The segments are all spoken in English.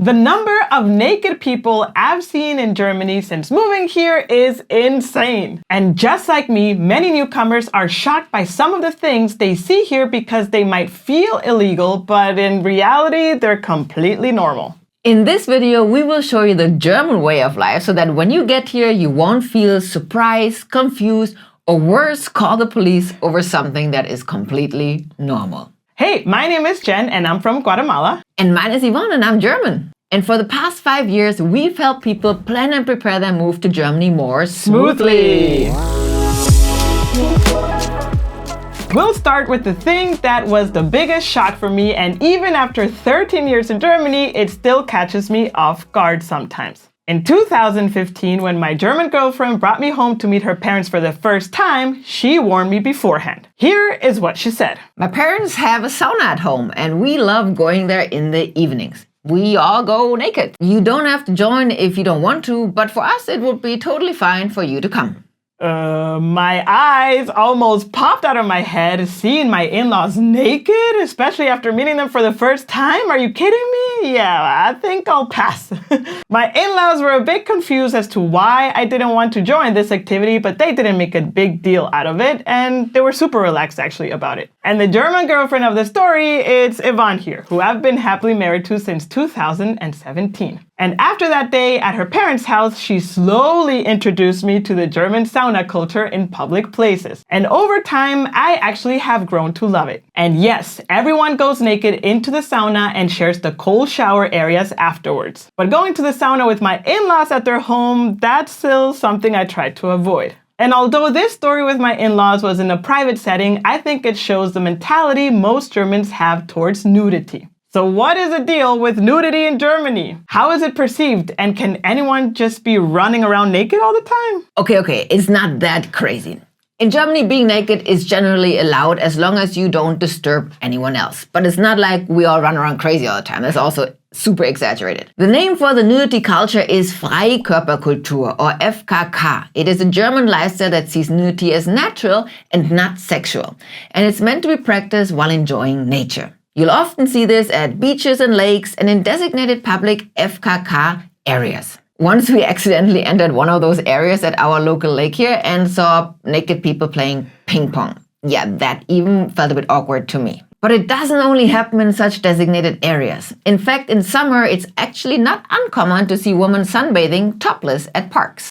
The number of naked people I've seen in Germany since moving here is insane. And just like me, many newcomers are shocked by some of the things they see here because they might feel illegal, but in reality, they're completely normal. In this video, we will show you the German way of life so that when you get here, you won't feel surprised, confused, or worse, call the police over something that is completely normal. Hey, my name is Jen and I'm from Guatemala. And mine is Yvonne and I'm German. And for the past 5 years, we've helped people plan and prepare their move to Germany more smoothly. We'll start with the thing that was the biggest shock for me, and even after 13 years in Germany, it still catches me off guard sometimes. In 2015, when my German girlfriend brought me home to meet her parents for the first time, she warned me beforehand. Here is what she said. My parents have a sauna at home and we love going there in the evenings. We all go naked. You don't have to join if you don't want to, but for us it would be totally fine for you to come. My eyes almost popped out of my head seeing my in-laws naked, especially after meeting them for the first time. Are you kidding me? Yeah, I think I'll pass. My in-laws were a bit confused as to why I didn't want to join this activity, but they didn't make a big deal out of it, and they were super relaxed actually about it. And the German girlfriend of the story, it's Yvonne here, who I've been happily married to since 2017. And after that day at her parents' house, she slowly introduced me to the German sauna culture in public places. And over time, I actually have grown to love it. And yes, everyone goes naked into the sauna and shares the cold shower areas afterwards. But going to the sauna with my in-laws at their home, that's still something I try to avoid. And although this story with my in-laws was in a private setting, I think it shows the mentality most Germans have towards nudity. So what is the deal with nudity in Germany? How is it perceived? And can anyone just be running around naked all the time? Okay, it's not that crazy. In Germany, being naked is generally allowed as long as you don't disturb anyone else. But it's not like we all run around crazy all the time. That's also super exaggerated. The name for the nudity culture is Freikörperkultur, or FKK. It is a German lifestyle that sees nudity as natural and not sexual. And it's meant to be practiced while enjoying nature. You'll often see this at beaches and lakes and in designated public FKK areas. Once we accidentally entered one of those areas at our local lake here and saw naked people playing ping pong. Yeah, that even felt a bit awkward to me. But it doesn't only happen in such designated areas. In fact, in summer, it's actually not uncommon to see women sunbathing topless at parks.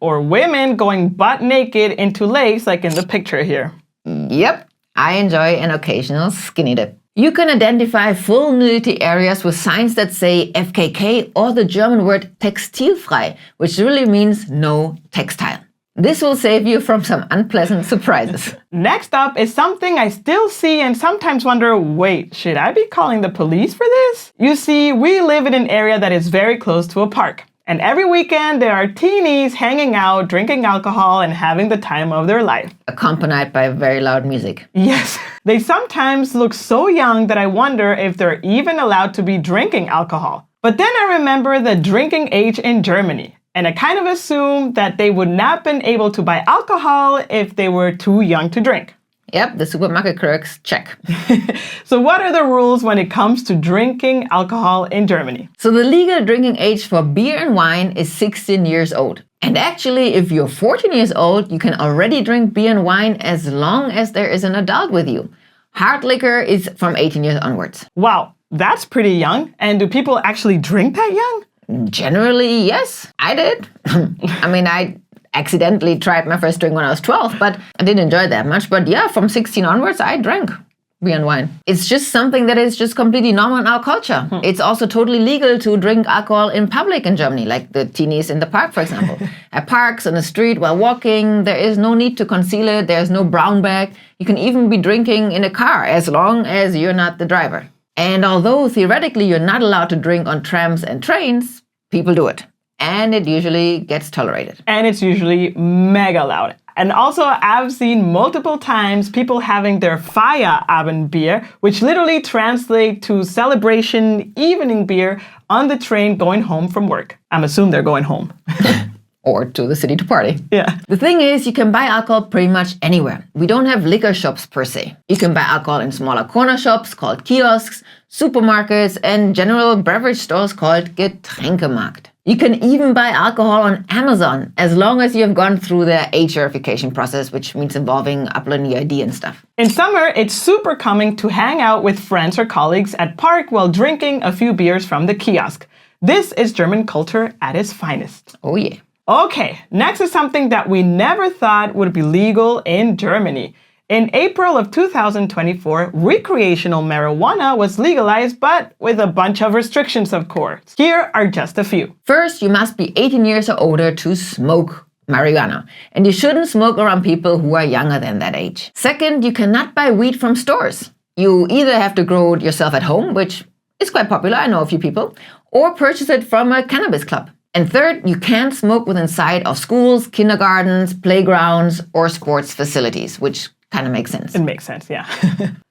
Or women going butt naked into lakes like in the picture here. Yep, I enjoy an occasional skinny dip. You can identify full nudity areas with signs that say FKK or the German word textilfrei, which really means no textile. This will save you from some unpleasant surprises. Next up is something I still see and sometimes wonder, wait, should I be calling the police for this? You see, we live in an area that is very close to a park. And every weekend there are teenies hanging out, drinking alcohol, and having the time of their life. Accompanied by very loud music. Yes, they sometimes look so young that I wonder if they're even allowed to be drinking alcohol. But then I remember the drinking age in Germany, and I kind of assume that they would not have been able to buy alcohol if they were too young to drink. Yep, the supermarket clerks check. So what are the rules when it comes to drinking alcohol in Germany? So the legal drinking age for beer and wine is 16 years old. And actually, if you're 14 years old, you can already drink beer and wine as long as there is an adult with you. Hard liquor is from 18 years onwards. Wow, that's pretty young. And do people actually drink that young? Generally, yes. I did. I accidentally tried my first drink when I was 12, but I didn't enjoy it that much. But yeah, from 16 onwards, I drank beer and wine. It's just something that is just completely normal in our culture. It's also totally legal to drink alcohol in public in Germany, like the teenies in the park, for example. At parks, on the street, while walking, there is no need to conceal it. There's no brown bag. You can even be drinking in a car as long as you're not the driver. And although theoretically you're not allowed to drink on trams and trains, people do it. And it usually gets tolerated. And it's usually mega loud. And also, I've seen multiple times people having their Feierabendbier, which literally translates to celebration evening beer on the train going home from work. I'm assuming they're going home. or to the city to party. Yeah. The thing is, you can buy alcohol pretty much anywhere. We don't have liquor shops per se. You can buy alcohol in smaller corner shops called kiosks, supermarkets, and general beverage stores called Getränkemarkt. You can even buy alcohol on Amazon as long as you have gone through the age verification process, which means involving uploading your ID and stuff. In summer, it's super common to hang out with friends or colleagues at park while drinking a few beers from the kiosk. This is German culture at its finest. Oh yeah. Okay, next is something that we never thought would be legal in Germany. In April of 2024, recreational marijuana was legalized, but with a bunch of restrictions, of course. Here are just a few. First, you must be 18 years or older to smoke marijuana, and you shouldn't smoke around people who are younger than that age. Second, you cannot buy weed from stores. You either have to grow it yourself at home, which is quite popular, I know a few people, or purchase it from a cannabis club. And third, you can't smoke within sight of schools, kindergartens, playgrounds, or sports facilities, which kind of makes sense. It makes sense, yeah.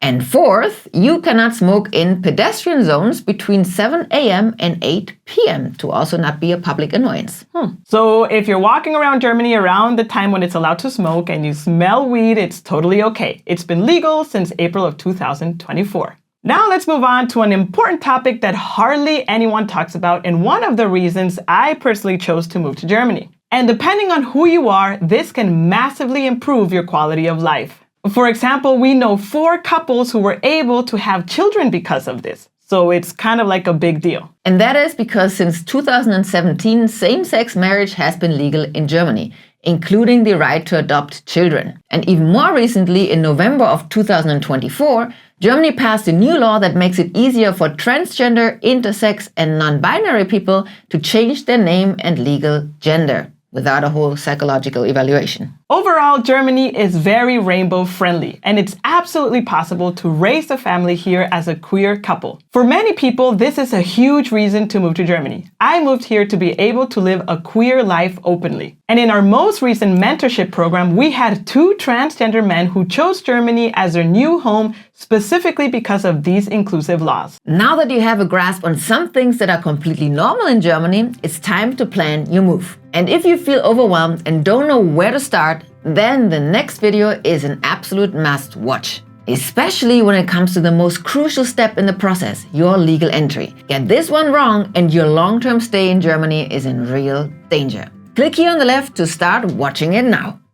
And fourth, you cannot smoke in pedestrian zones between 7 a.m. and 8 p.m. to also not be a public annoyance. So if you're walking around Germany around the time when it's allowed to smoke and you smell weed, it's totally okay. It's been legal since April of 2024. Now let's move on to an important topic that hardly anyone talks about and one of the reasons I personally chose to move to Germany. And depending on who you are, this can massively improve your quality of life. For example, we know 4 couples who were able to have children because of this. So it's kind of like a big deal. And that is because since 2017, same-sex marriage has been legal in Germany, including the right to adopt children. And even more recently, in November of 2024, Germany passed a new law that makes it easier for transgender, intersex, and non-binary people to change their name and legal gender without a whole psychological evaluation. Overall, Germany is very rainbow friendly, and it's absolutely possible to raise a family here as a queer couple. For many people, this is a huge reason to move to Germany. I moved here to be able to live a queer life openly. And in our most recent mentorship program, we had 2 transgender men who chose Germany as their new home specifically because of these inclusive laws. Now that you have a grasp on some things that are completely normal in Germany, it's time to plan your move. And if you feel overwhelmed and don't know where to start, then the next video is an absolute must watch. Especially when it comes to the most crucial step in the process, your legal entry. Get this one wrong and your long-term stay in Germany is in real danger. Click here on the left to start watching it now.